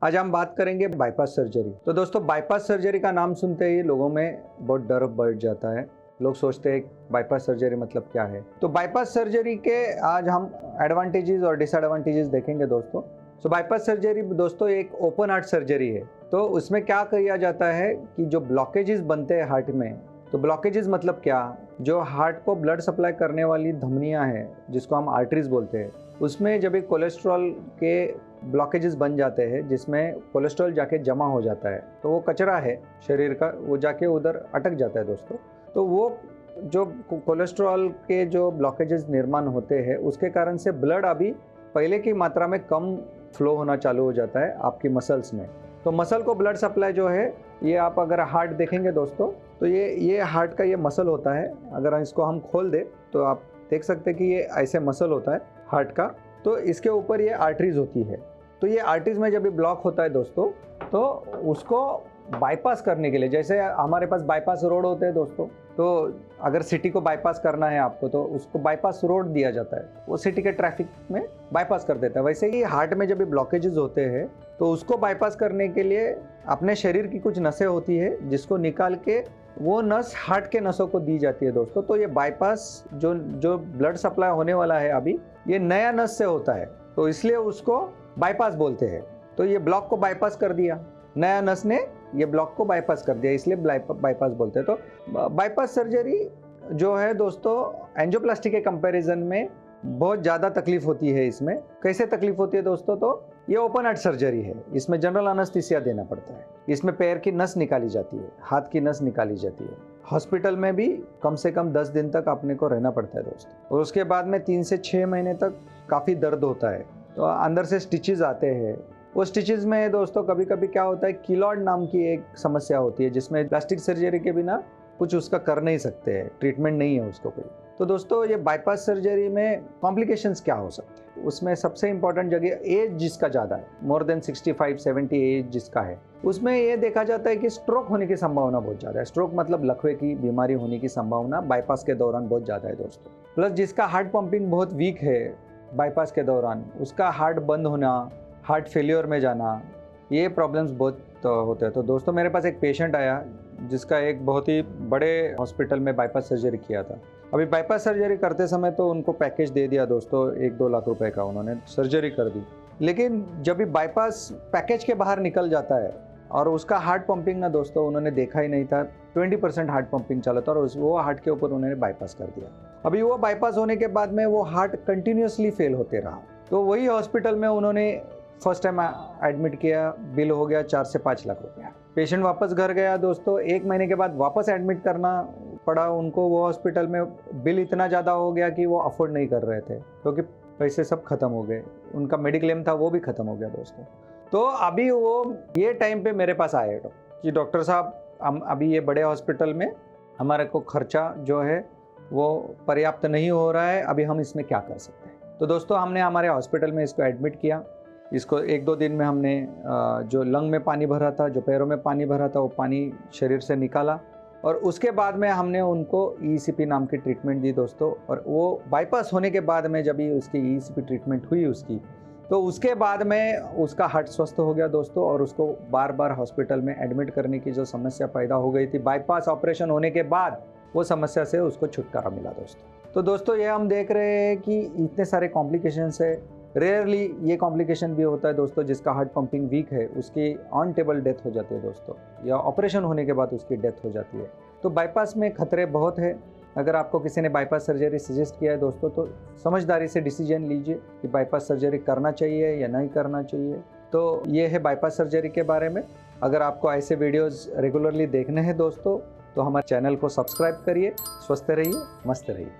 आज हम बात करेंगे बाईपास सर्जरी। तो दोस्तों, बाईपास सर्जरी का नाम सुनते ही लोगों में बहुत डर बढ़ जाता है। लोग सोचते हैं बाईपास सर्जरी मतलब क्या है। तो बाईपास सर्जरी के आज हम एडवांटेजेस और डिसएडवांटेजेस देखेंगे दोस्तों। सो बाईपास सर्जरी दोस्तों एक ओपन हार्ट सर्जरी है। तो उसमें क्या किया जाता है कि जो ब्लॉकेजेस बनते हैं हार्ट में, तो ब्लॉकेजेस मतलब क्या, जो हार्ट को ब्लड सप्लाई करने वाली धमनियां हैं जिसको हम आर्टरीज बोलते हैं, उसमें जब एक कोलेस्ट्रॉल के ब्लॉकेजेस बन जाते हैं जिसमें कोलेस्ट्रॉल जाके जमा हो जाता है, तो वो कचरा है शरीर का, वो जाके उधर अटक जाता है दोस्तों। तो वो जो कोलेस्ट्रॉल के जो ब्लॉकेजेस निर्माण होते हैं उसके कारण से ब्लड अभी पहले की मात्रा में कम फ्लो होना चालू हो जाता है आपकी मसल्स में। तो मसल को ब्लड सप्लाई जो है, ये आप अगर हार्ट देखेंगे दोस्तों, तो ये हार्ट का ये मसल होता है। अगर इसको हम खोल दे तो आप देख सकते हैं कि ये ऐसे मसल होता है हार्ट का। तो इसके ऊपर ये आर्टरीज होती है। तो ये आर्टरीज में जब भी ब्लॉक होता है दोस्तों, तो उसको बाईपास करने के लिए, जैसे हमारे पास बाईपास रोड होते हैं दोस्तों, तो अगर सिटी को बाईपास करना है आपको तो उसको बाईपास रोड दिया जाता है, वो सिटी के ट्रैफिक में बाईपास कर देता है। वैसे ही हार्ट में जब भी ब्लॉकेजेस होते हैं तो उसको बाईपास करने के लिए अपने शरीर की कुछ नसें होती है जिसको निकाल के वो नस हार्ट के नसों को दी जाती है दोस्तों। तो ये बाईपास जो ब्लड सप्लाई होने वाला है अभी, ये नया नस से होता है, तो इसलिए उसको बाईपास बोलते हैं। तो ये ब्लॉक को बाईपास कर दिया, नया नस ने ये ब्लॉक को बाईपास कर दिया, इसलिए बाईपास बोलते हैं। तो बाईपास सर्जरी जो है दोस्तों एंजियोप्लास्टी के कंपैरिजन में बहुत ज़्यादा तकलीफ होती है। इसमें कैसे तकलीफ होती है दोस्तों, तो ये ओपन हार्ट सर्जरी है, इसमें जनरल अनेस्थीसिया देना पड़ता है। इसमें पैर की नस निकाली जाती है, हाथ की नस निकाली जाती है। हॉस्पिटल में भी कम से कम 10 दिन तक अपने को रहना पड़ता है दोस्तों, और उसके बाद में 3 से 6 महीने तक काफ़ी दर्द होता है। तो अंदर से स्टिचेस आते हैं। वो स्टिचेस में दोस्तों कभी कभी क्या होता है, कीलॉइड नाम की एक समस्या होती है जिसमें प्लास्टिक सर्जरी के बिना कुछ उसका कर नहीं सकते हैं, ट्रीटमेंट नहीं है उसको कोई। तो दोस्तों ये बाईपास सर्जरी में कॉम्प्लिकेशंस क्या हो सकते हैं, उसमें सबसे इंपॉर्टेंट जगह एज जिसका ज़्यादा है, मोर देन 65-70 एज जिसका है, उसमें ये देखा जाता है कि स्ट्रोक होने की संभावना बहुत ज़्यादा है। स्ट्रोक मतलब लकवे की बीमारी होने की संभावना बाईपास के दौरान बहुत ज़्यादा है दोस्तों। प्लस जिसका हार्ट पंपिंग बहुत वीक है बाईपास के दौरान, उसका हार्ट बंद होना, हार्ट फेलियर में जाना, ये प्रॉब्लम्स बहुत होते हैं। तो दोस्तों मेरे पास एक पेशेंट आया जिसका एक बहुत ही बड़े हॉस्पिटल में बाईपास सर्जरी किया था। अभी बाईपास सर्जरी करते समय तो उनको पैकेज दे दिया दोस्तों 1-2 लाख रुपए का, उन्होंने सर्जरी कर दी। लेकिन जब भी बाईपास पैकेज के बाहर निकल जाता है और उसका हार्ट पंपिंग ना दोस्तों उन्होंने देखा ही नहीं था, 20% हार्ट पंपिंग चला था और वो हार्ट के ऊपर उन्होंने बाईपास कर दिया। अभी वो बाईपास होने के बाद में वो हार्ट कंटिन्यूसली फेल होते रहा। तो वही हॉस्पिटल में उन्होंने फर्स्ट टाइम एडमिट किया, बिल हो गया 4 से 5 लाख रुपया। पेशेंट वापस घर गया दोस्तों, 1 महीने के बाद वापस एडमिट करना पड़ा उनको। वो हॉस्पिटल में बिल इतना ज़्यादा हो गया कि वो अफोर्ड नहीं कर रहे थे, क्योंकि पैसे सब खत्म हो गए, उनका मेडिक्लेम था वो भी खत्म हो गया दोस्तों। तो अभी वो ये टाइम पे मेरे पास आए कि डॉक्टर साहब, हम अभी ये बड़े हॉस्पिटल में हमारे को खर्चा जो है वो पर्याप्त नहीं हो रहा है, अभी हम इसमें क्या कर सकते हैं। तो दोस्तों हमने हमारे हॉस्पिटल में इसको एडमिट किया। इसको 1-2 दिन में हमने जो लंग में पानी भरा था, जो पैरों में पानी भरा था, वो पानी शरीर से निकाला, और उसके बाद में हमने उनको ECP नाम की ट्रीटमेंट दी दोस्तों। और वो बाईपास होने के बाद में जब ही उसकी ECP ट्रीटमेंट हुई उसकी, तो उसके बाद में उसका हार्ट स्वस्थ हो गया दोस्तों, और उसको बार बार हॉस्पिटल में एडमिट करने की जो समस्या पैदा हो गई थी बाईपास ऑपरेशन होने के बाद, वो समस्या से उसको छुटकारा मिला दोस्तों। तो दोस्तों ये हम देख रहे हैं कि इतने सारे कॉम्प्लिकेशंस है। रेयरली ये कॉम्प्लिकेशन भी होता है दोस्तों, जिसका हार्ट पंपिंग वीक है उसकी ऑन टेबल डेथ हो जाती है दोस्तों, या ऑपरेशन होने के बाद उसकी डेथ हो जाती है। तो बाईपास में खतरे बहुत है। अगर आपको किसी ने बाईपास सर्जरी सजेस्ट किया है दोस्तों, तो समझदारी से डिसीजन लीजिए कि बाईपास सर्जरी करना चाहिए या नहीं करना चाहिए। तो ये है बाईपास सर्जरी के बारे में। अगर आपको ऐसे वीडियोज़ रेगुलरली देखने हैं दोस्तों, तो हमारे चैनल को सब्सक्राइब करिए। स्वस्थ रहिए, मस्त रहिए।